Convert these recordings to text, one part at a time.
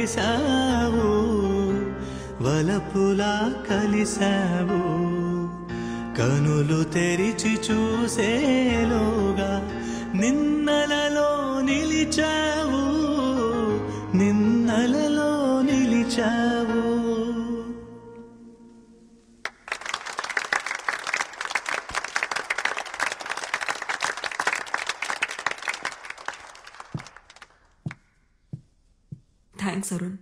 మెరిసావు, వలపులా కలిసావు. కనులు తెరిచి చూసేలోగా నిన్నలలో నిలిచావు, నిన్నలలో నిలిచావు. థ్యాంక్స్ అరుణ్.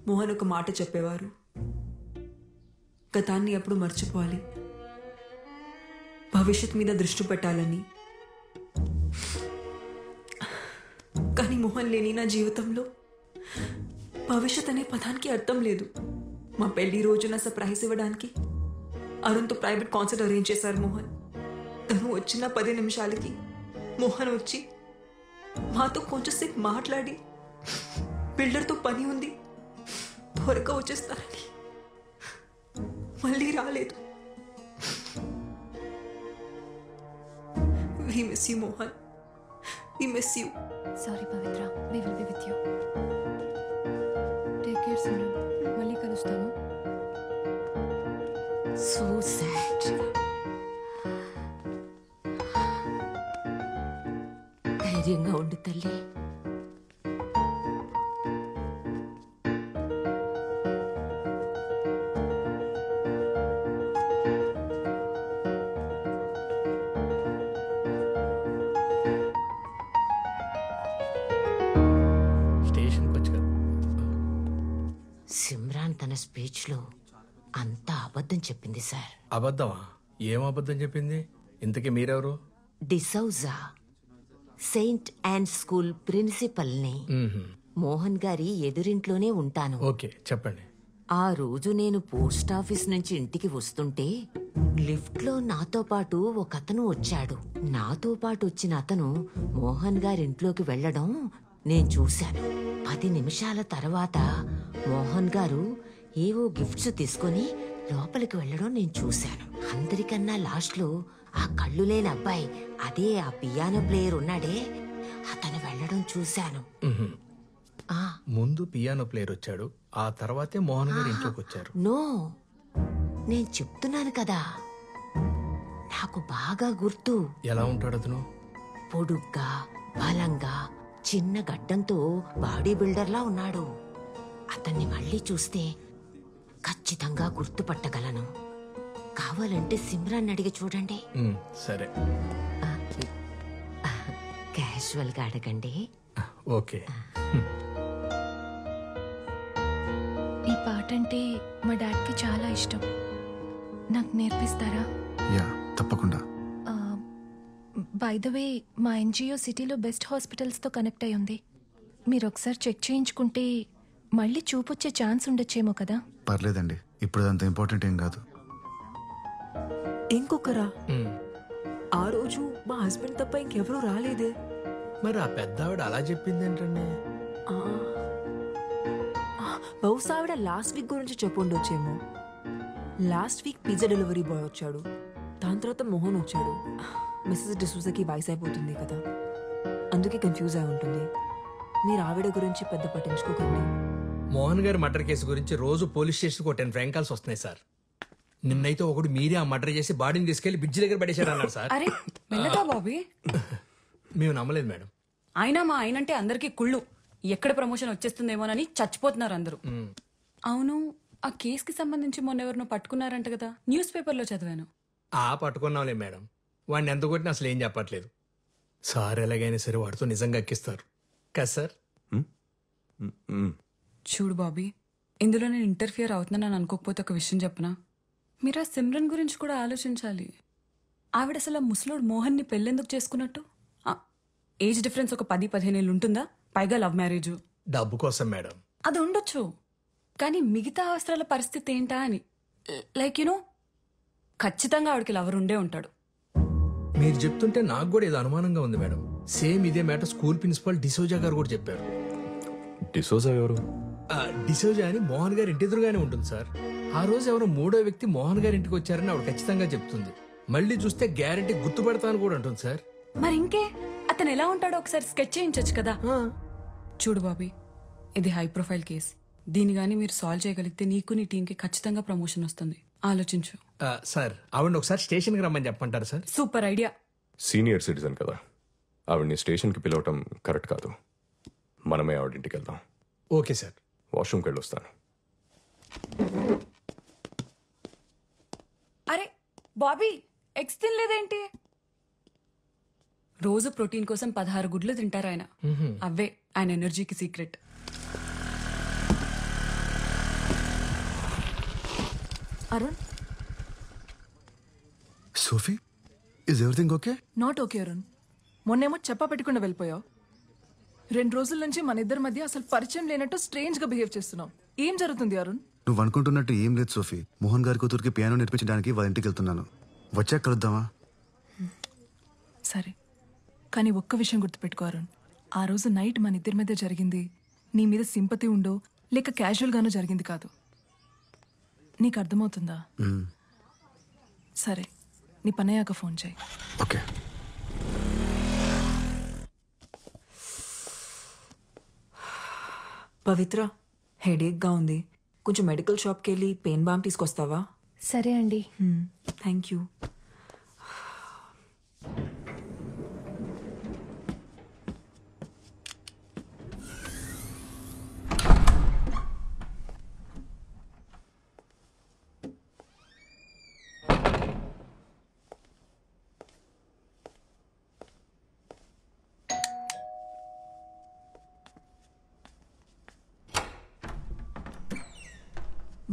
మోహన్ ఒక మాట చెప్పేవారు, గతాన్ని ఎప్పుడు మర్చిపోవాలి, భవిష్యత్ మీద దృష్టి పెట్టాలని. కానీ మోహన్ లేని నా జీవితంలో భవిష్యత్ అనే పదానికి అర్థం లేదు. మా పెళ్లి రోజున సర్ప్రైజ్ ఇవ్వడానికి అరుణ్తో ప్రైవేట్ కాన్సర్ట్ అరేంజ్ చేశారు మోహన్. తను వచ్చిన 10 నిమిషాలకి మోహన్ వచ్చి మాతో కొంచెంసేపు మాట్లాడి, బిల్డర్తో పని ఉంది త్వరగా వచ్చేస్తారని మళ్ళీ రాలేదు. We miss you, Mohan. We miss you. Sorry, Pavitra. We will be with you. Take care, Simran. మళ్ళీ కలుస్తాను. So sad. ధైర్యంగా ఉండు తల్లి. సిమ్రాన్ తన స్పీచ్ లో అంతా అబద్ధం చెప్పింది సార్. అబద్ధమా? ఏం అబద్ధం చెప్పింది? ఇంతకీ మీరెవరు? డిసౌజా, సెయింట్ యాన్ స్కూల్ ప్రిన్సిపల్ని. మోహన్ గారి ఎదురింట్లోనే ఉంటాను. ఓకే, చెప్పండి. ఆ రోజు నేను పోస్ట్ ఆఫీస్ నుంచి ఇంటికి వస్తుంటే లిఫ్ట్ లో నాతో పాటు ఒక అతను వచ్చాడు. నాతో పాటు వచ్చిన అతను మోహన్ గారింట్లోకి వెళ్లడం నేను చూశాను. 10 నిమిషాల తర్వాత మోహన్ గారు ఏవో గిఫ్ట్స్ తీసుకుని లోపలికి వెళ్లడం నేను చూశాను. అందరికన్నా లాస్ట్ లో ఆ కళ్ళు లేని అబ్బాయి, అదే ఆ పియానో ప్లేయర్ ఉన్నాడే, అతను వెళ్లడం చూశాను. ముందు పియానో ప్లేయర్ వచ్చాడు, ఆ తర్వాతే మోహన్ గారు ఇంట్లోకి వచ్చారు. నో, నేను చెప్తున్నాను కదా, నాకు బాగా గుర్తు. ఎలా ఉంటాడు అతను? పొడుగ్గా, బలంగా, చిన్న గడ్డంతో బాడీ బిల్డర్లా ఉన్నాడు. అతన్ని మళ్ళీ చూస్తే ఖచ్చితంగా గుర్తుపట్టగలను. కావాలంటే సిమ్రాన్ అడిగి చూడండి. సరే, క్యాజువల్ గా అడగండి. ఓకే. ఈ పాట అంటే మా డాడ్కి చాలా ఇష్టం. నాకు నేర్పిస్తారా? యా, తప్పకుండా. బై ద వే, మా ఎన్జిఓ సిటీలో బెస్ట్ హాస్పిటల్స్తో కనెక్ట్ అయి ఉంది. మీరు ఒకసారి చెక్ చేయించుకుంటే మళ్ళీ చూపొచ్చే ఛాన్స్ ఉండొచ్చేమో కదా. పర్లేదండి, ఇప్పుడు అంత ఇంపార్టెంట్ ఏం కాదు. ఇంకొకరా? ఆ రోజు మా హస్బెండ్ తప్ప ఇంకెవరూ రాలేదే. మరి ఆ పెద్ద ఆవిడ అలా చెప్పింది ఏంటండి? బహుశా ఆవిడ లాస్ట్ వీక్ గురించి చెప్పుండొచ్చేమో. Last week pizza delivery boy వచ్చాడు, దాని తర్వాత మోహన్ వచ్చాడు. మిస్సెస్ డిసూజాకి వయసు అయిపోతుంది కదా, అందుకే కన్ఫ్యూజ్ అయి ఉంటుంది. మీరు ఆవిడ గురించి పెద్ద పట్టించుకోకండి. మోహన్ గారి మర్డర్ కేసు గురించి రోజు పోలీస్ స్టేషన్కి 10 ఫ్రాంక్ కాల్స్ వస్తున్నాయి సార్. నిన్నైతే ఒకడు మీరే ఆ మర్డర్ చేసి బాడీని తీసుకెళ్లి బ్రిడ్జ్ దగ్గర పడేశారు అన్నారు సార్. అరే మెల్లగా బాబీ. మేము నమ్మలేదు మేడం. అయినా మా ఆయనంటే అందరికీ కుళ్ళు. ఎక్కడ ప్రమోషన్ వచ్చేస్తుందేమోనని చచ్చిపోతున్నారు అందరూ. అవును, ఆ కేసుకి సంబంధించి మొన్న ఎవరినో పట్టుకున్నారంట కదా, న్యూస్ పేపర్లో చదివాను. పట్టుకున్నాంలే మేడం. వాడిని ఎంత కొట్టినా అసలు ఏం చెప్పట్లేదు సార్. ఎలాగైనా సరే వాడితో నిజంగా ఎక్కిస్తారు కదా సార్. చూడు బాబీ, ఇందులో నేను ఇంటర్ఫియర్ అవుతున్నానని అనుకోకపోతే ఒక విషయం చెప్పనా? మీరు ఆ సిమ్రన్ గురించి కూడా ఆలోచించాలి. ఆవిడ అసలు ఆ ముసలోడు మోహన్ని పెళ్ళెందుకు చేసుకున్నట్టు? ఏజ్ డిఫరెన్స్ ఒక 10-15 ఏళ్ళు ఉంటుందా? పైగా లవ్ మ్యారేజ్. డబ్బు కోసం మేడం. అది ఉండొచ్చు, కానీ మిగతా అవసరాల పరిస్థితి ఏంటా అని. లైక్ యూనో, ఖచ్చితంగా ఆవిడకి లవర్ ఉండే ఉంటాడు. మీరు చెప్తుంటే నాకు కూడా ఏదో అనుమానంగా ఉంది మేడం. సేమ్ ఇదే మ్యాటర్ స్కూల్ ప్రిన్సిపల్ డిసోజా గారు కూడా చెప్పారు. డిసోజా ఎవరు? డిసోజా అని మోహన్ గారి ఇంటి ఎదురుగానే ఉంటుంది సార్. ఆ రోజు ఎవరో 3వ వ్యక్తి మోహన్ గారి ఇంటికి వచ్చారని ఆవిడ ఖచ్చితంగా చెప్తుంది. మళ్ళీ చూస్తే గ్యారెంటీ గుర్తుపడతాను కూడా అంటుంది సార్. మరి ఇంకే, అతను ఎలా ఉంటాడో ఒకసారి స్కెచ్ చేయించచ్చు కదా. చూడు బాబీ, ఇది హై ప్రొఫైల్ కేస్. దీని గానీ మీరు సాల్వ్ చేయగలిగితే నీకు నీ టీంకి ఖచ్చితంగా ప్రమోషన్ వస్తుంది. ఆలోచించు. సార్ ఆవిడ ఒకసారి స్టేషన్కి రమ్మని చెప్పంటారు sir. Super idea. Senior citizen కదా, ఆవిడ్ని స్టేషన్కి పిలవటం కరెక్ట్ కాదు. మనమే ఆవిడింటికి వెళ్దాం. Okay sir. వాష్రూమ్కి వెళ్ళి వస్తాను. అరే బాబీ, ఎగ్స్ తినలేదేంటి? రోజు ప్రోటీన్ కోసం 16 గుడ్లు తింటారు ఆయన. అవే ఆయన ఎనర్జీకి secret. Arun, Sophie, is everything okay? Not okay Arun. మొన్నేమో చెప్పా పెట్టకుండా వెళ్ళిపోయావు. 2 రోజుల నుంచి మన ఇద్దరి మధ్య అసలు పరిచయం లేనట్టు స్ట్రేంజ్ గా బిహేవ్ చేస్తున్నావు. ఏం జరుగుతుంది అరుణ్? నువ్వు అనుకుంటున్నట్టు ఏం లేదు సోఫీ. మోహన్ గారి కూతురికి పియానో నేర్పించడానికి వాళ్ళ ఇంటికి వెళ్తున్నాను. వచ్చాక కలుద్దామా? సరే, కానీ ఒక్క విషయం గుర్తుపెట్టుకో అరుణ్. ఆ రోజు నైట్ మన ఇద్దరి మధ్య జరిగింది నీ మీద సింపతి ఉండో లేక క్యాజువల్ గానో జరిగింది కాదు. నీకు అర్థమవుతుందా? సరే, నీ పనయ్యాక ఫోన్ చేయి. ఓకే. పవిత్ర, హెడేక్గా ఉంది. కొంచెం మెడికల్ షాప్కి వెళ్ళి పెయిన్ బామ్ తీసుకొస్తావా? సరే అండి. Thank you.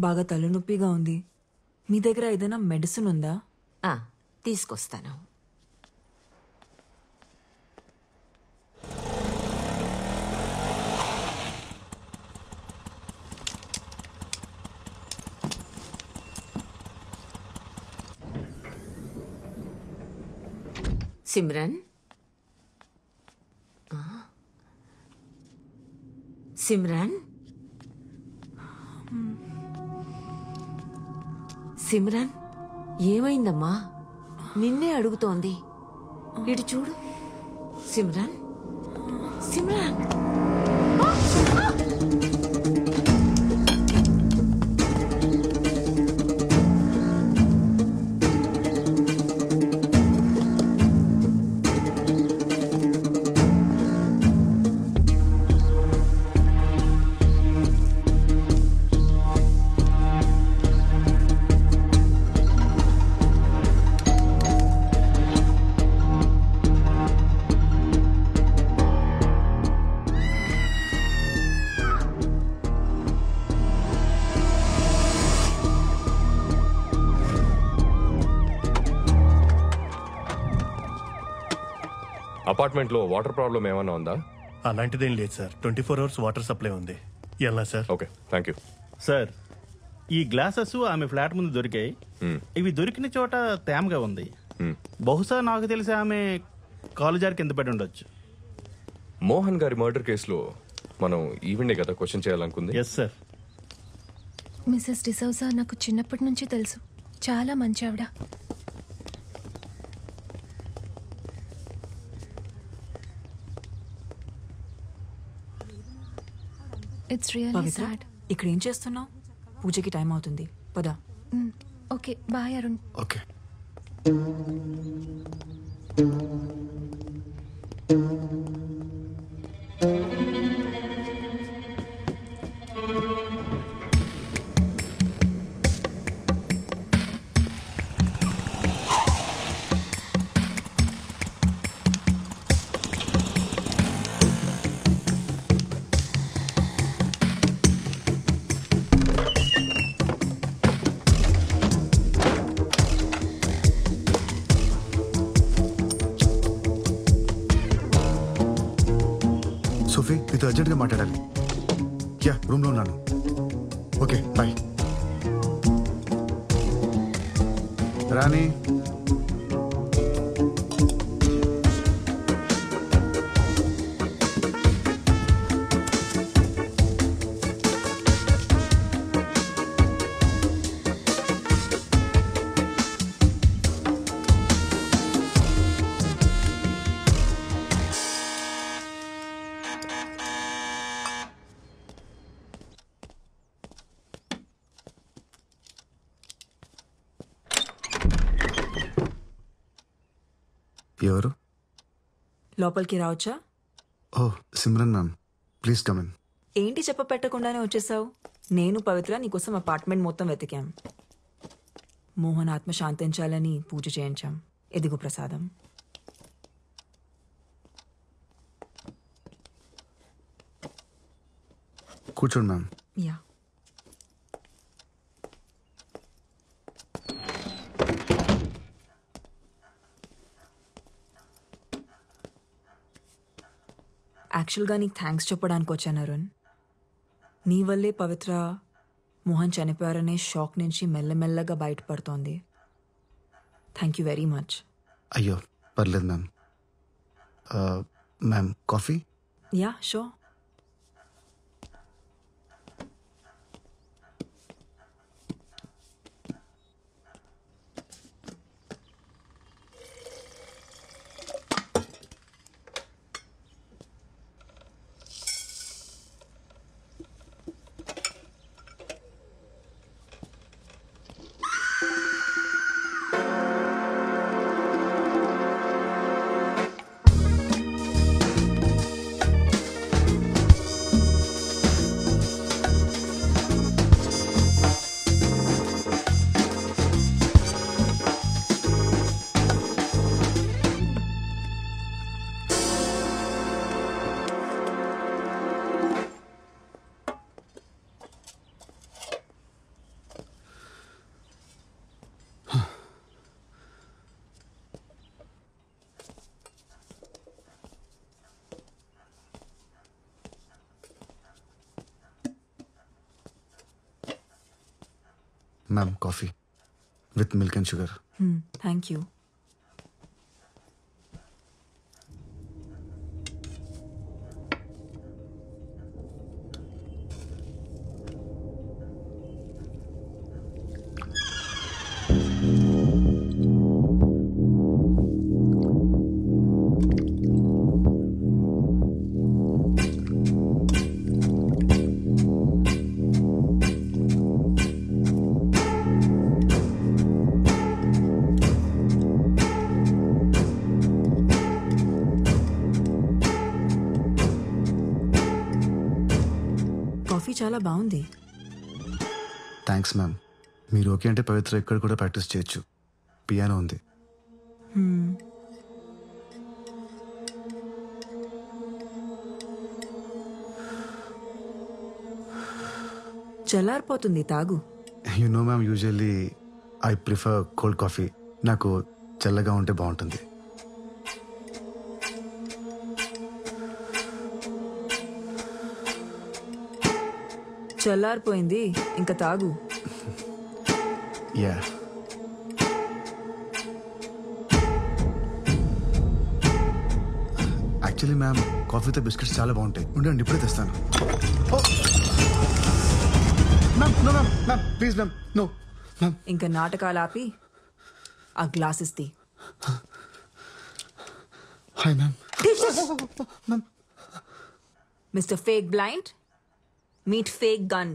బాగా తలనొప్పిగా ఉంది. మీ దగ్గర ఏదైనా మెడిసిన్ ఉందా? తీసుకొస్తాను. సిమ్రన్, సిమ్రన్, సిమ్రన్, ఏమైందమ్మా? నిన్నే అడుగుతోంది. ఇటు చూడు. సిమ్రన్, సిమ్రన్. అపార్ట్మెంట్లో వాటర్ ప్రాబ్లం ఏమన్నా ఉందా? అలాంటిదేం లేదు సార్. 24 అవర్స్ వాటర్ సప్లై ఉంది. ఎలా sir? Okay, thank you sir. ఈ గ్లాసెస్ ఆమె ఫ్లాట్ ముందు దొరికాయి. ఇవి దొరికిన చోట తేమగా ఉంది. బహుశా నాకు తెలిసి ఆమె కాలు జారి కింద పడి ఉండొచ్చు. మోహన్ గారి మర్డర్ కేసులో మనం ఈవెండే కదా క్వశ్చన్ చేయాలనుకుంది. Yes sir. మిసెస్ డిసౌజా నాకు చిన్నప్పటి నుంచి తెలుసు. చాలా మంచి ఆవిడ. It's really Pavitra, sad. ఇక్కడ ఏం చేస్తున్నావు? పూజకి టైం అవుతుంది, పద. Okay, bye Arun. Okay. Sophie, నీతో అర్జెంట్గా మాట్లాడాలి. యా, రూమ్లో ఉన్నాను. Okay, bye. రాణి, ఎవరు? లోపలికి రావచ్చా? Oh Simran ma'am, please come in. ఏంటి చెప్ప పెట్టకుండానే వచ్చేసావు? నేను పవిత్ర నీకోసం అపార్ట్మెంట్ మొత్తం వెతికాం. మోహన్ ఆత్మ శాంతించాలని పూజ చేయించాం. ఎదిగు ప్రసాదం. కూర్చోండి మ్యామ్. యా. యాక్చువల్గా నీకు థ్యాంక్స్ చెప్పడానికి వచ్చాను అరుణ్. నీ వల్లే పవిత్ర మోహన్ చనిపోయారనే షాక్ నుంచి మెల్లమెల్లగా బయటపడుతోంది. Thank you very much. అయ్యో పర్లేదు ma'am. Ma'am coffee? Yeah sure. Ma'am coffee with milk and sugar. Thank you. Coffee చాలా బాగుంది. Thanks ma'am. మీరు ఓకే అంటే పవిత్ర ఇక్కడ కూడా ప్రాక్టీస్ చేయొచ్చు. పియానో ఉంది. చల్లారిపోతుంది, తాగు. You know ma'am, usually I prefer cold coffee. నాకు చల్లగా ఉంటే బాగుంటుంది. చల్లారిపోయింది, ఇంకా తాగు. యా. యాక్చువల్లీ మ్యామ్ కాఫీతో బిస్కెట్స్ చాలా బాగుంటాయి. ఉండండి ఇప్పుడే తెస్తాను. Ma'am no ma'am, ma'am please ma'am, no ma'am. ఇంకా నాటకాలు ఆపి ఆ గ్లాసెస్ తీ. Hi ma'am. Ma'am. Mr fake blind, meet fake gun.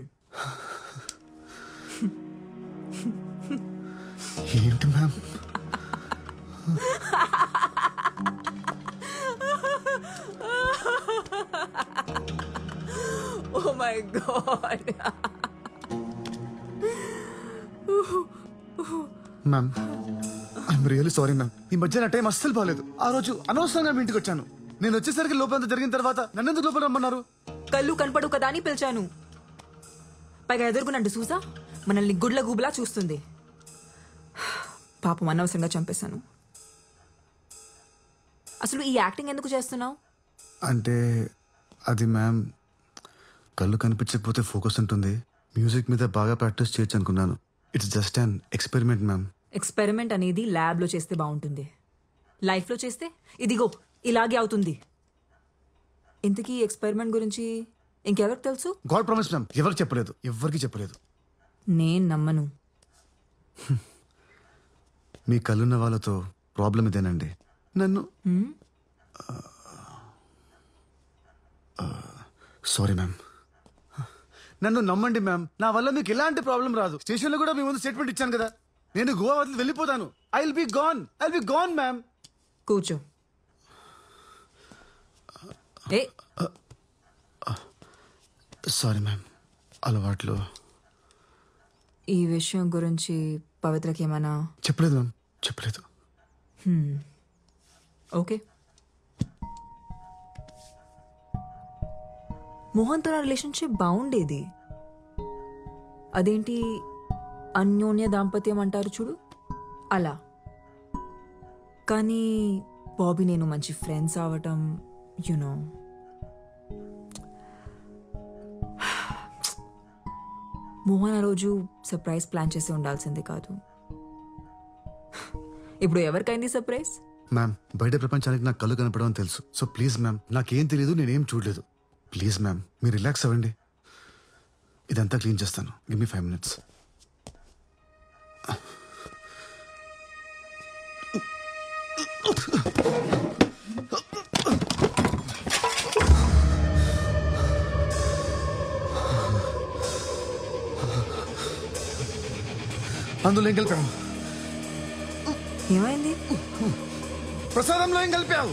ఏంటి మ్యామ్? Oh my God. Ma'am I'm really sorry ma'am. ఈ మధ్య నా టైం అస్సలు బాగాలేదు. ఆ రోజు అనవసరంగా మీ ఇంటికి వచ్చాను. నేను వచ్చేసరికి లోపలంతా జరిగిన తర్వాత నన్నెందుకు లోపల రమ్మన్నారు? కళ్ళు కనపడు కదా అని పిలిచాను. పైగా ఎదుర్కొనండి చూసా మనల్ని గుడ్ల గూబులా చూస్తుంది. పాపం అనవసరంగా చంపేశాను. అసలు ఈ యాక్టింగ్ ఎందుకు చేస్తున్నావు? అంటే అది మ్యామ్, కళ్ళు కనిపించకపోతే ఫోకస్ ఉంటుంది. మ్యూజిక్ మీద బాగా ప్రాక్టీస్ చేయొచ్చు అనుకున్నాను. It's just an experiment ma'am. Experiment అనేది ల్యాబ్లో చేస్తే బాగుంటుంది. లైఫ్లో చేస్తే ఇదిగో ఇలాగే అవుతుంది. ఇంతకీ ఎక్స్పెరిమెంట్ గురించి ఇంకెవరికి తెలుసు? గాడ్ ప్రామిస్ మ్యామ్, ఎవరికి చెప్పలేదు, ఎవరికి చెప్పలేదు. నేను నమ్మను. మీ కళ్ళున్న వాళ్ళతో ప్రాబ్లం ఇదేనండి. నన్ను సారీ మ్యామ్, నన్ను నమ్మండి మ్యామ్. నా వల్ల మీకు ఎలాంటి ప్రాబ్లం రాదు. స్టేషన్లో కూడా మీ ముందు స్టేట్మెంట్ ఇచ్చాను కదా. నేను గోవా వదిలి వెళ్ళిపోతాను. I will be gone ma'am. కూర్చో. ఏ సారీ మ్యామ్, అలవాట్లో. ఈ విషయం గురించి పవిత్రకి ఏమైనా చెప్పలేదు మ్యామ్, చెప్పలేదు. ఓకే. మోహన్తో నా రిలేషన్షిప్ బాగుండేది. అదేంటి అన్యోన్య దాంపత్యం అంటారు చూడు, అలా. కానీ బాబీ నేను మంచి ఫ్రెండ్స్ అవటం యునో మోహన్ ఆ రోజు సర్ప్రైజ్ ప్లాన్ చేసి ఉండాల్సింది కాదు. ఇప్పుడు ఎవరికైంది సర్ప్రైజ్? మ్యామ్, బయట ప్రపంచానికి నాకు కళ్ళు కనపడమని తెలుసు. సో ప్లీజ్ మ్యామ్, నాకేం తెలియదు, నేనేం చూడలేదు. ప్లీజ్ మ్యామ్, మీరు రిలాక్స్ అవ్వండి. ఇదంతా క్లీన్ చేస్తాను. Give me 5 minutes. అందులో ఏం కలిపావు? ఏమైంది? ప్రసాదంలో ఏం కలిపావు?